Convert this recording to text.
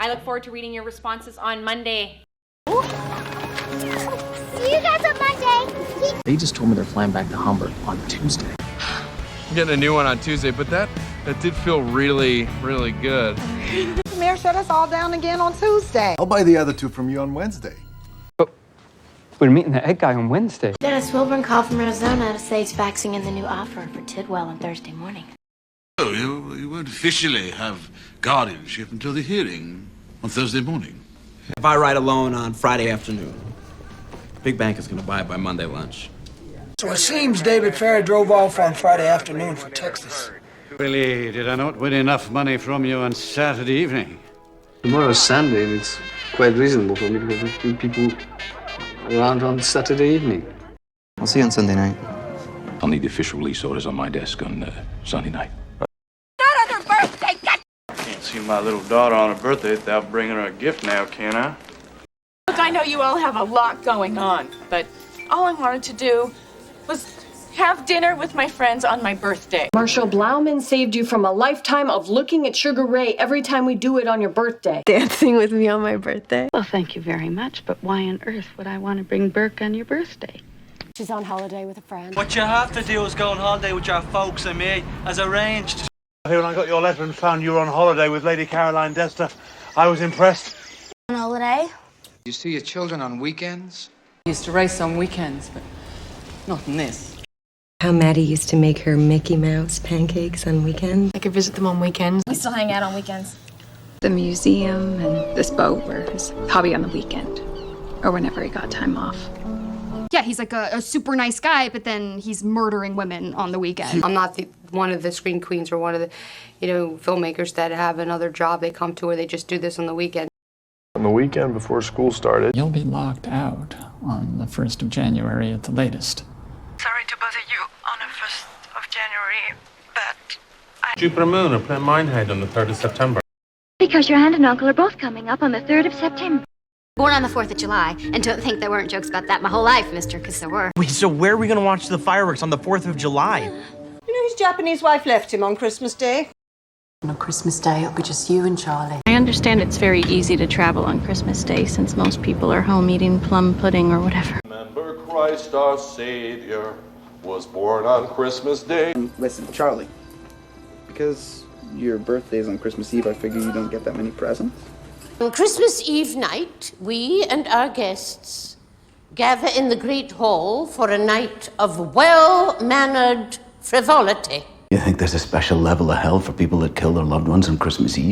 I look forward to reading your responses on Monday. See you guys on Monday. They just told me they're flying back to Hamburg on Tuesday. I'm getting a new one on Tuesday, but that did feel really, really good. The mayor shut us all down again on Tuesday. I'll buy the other two from you on Wednesday. We're meeting the egg guy on Wednesday. Dennis Wilburn called from Arizona to say he's faxing in the new offer for Tidwell on Thursday morning. Oh, you won't officially have guardianship until the hearing on Thursday morning. If I ride alone on Friday afternoon, Big Bank is going to buy it by Monday lunch. So it seems David Ferry drove off on Friday afternoon for Texas. Really, did I not win enough money from you on Saturday evening? Tomorrow's Sunday, and it's quite reasonable for me to have a few people around on Saturday evening. I'll see you on Sunday night. I'll need the official release orders on my desk on Sunday night. Not on her birthday. Can't see my little daughter on her birthday without bringing her a gift now, can I? Look, I know you all have a lot going on, but all I wanted to do was have dinner with my friends on my birthday. Marshall Blauman saved you from a lifetime of looking at Sugar Ray every time we do it on your birthday. Dancing with me on my birthday? Well, thank you very much, but why on earth would I want to bring Burke on your birthday? She's on holiday with a friend. What you have to do is go on holiday with your folks and me, as arranged. When I got your letter and found you were on holiday with Lady Caroline Dester, I was impressed. On holiday? You see your children on weekends? Used to race on weekends, but not in this. How Maddie used to make her Mickey Mouse pancakes on weekends. I could visit them on weekends. We still hang out on weekends. The museum and this boat were his hobby on the weekend, or whenever he got time off. Yeah, he's like a super nice guy, but then he's murdering women on the weekend. I'm not one of the screen queens or one of the, filmmakers that have another job they come to, or they just do this on the weekend. On the weekend before school started. You'll be locked out on the 1st of January at the latest. Sorry to bother you on the 1st of January, but Jupiter Moon are playing Minehead on the 3rd of September. Because your aunt and uncle are both coming up on the 3rd of September. Born on the 4th of July, and don't think there weren't jokes about that my whole life, mister, because there were. Wait, so where are we going to watch the fireworks on the 4th of July? You know his Japanese wife left him on Christmas Day? On Christmas Day, it'll be just you and Charlie. I understand it's very easy to travel on Christmas Day since most people are home eating plum pudding or whatever. Remember Christ our Savior was born on Christmas Day. Listen, Charlie, because your birthday is on Christmas Eve, I figure you don't get that many presents. On Christmas Eve night, we and our guests gather in the Great Hall for a night of well-mannered frivolity. You think there's a special level of hell for people that kill their loved ones on Christmas Eve?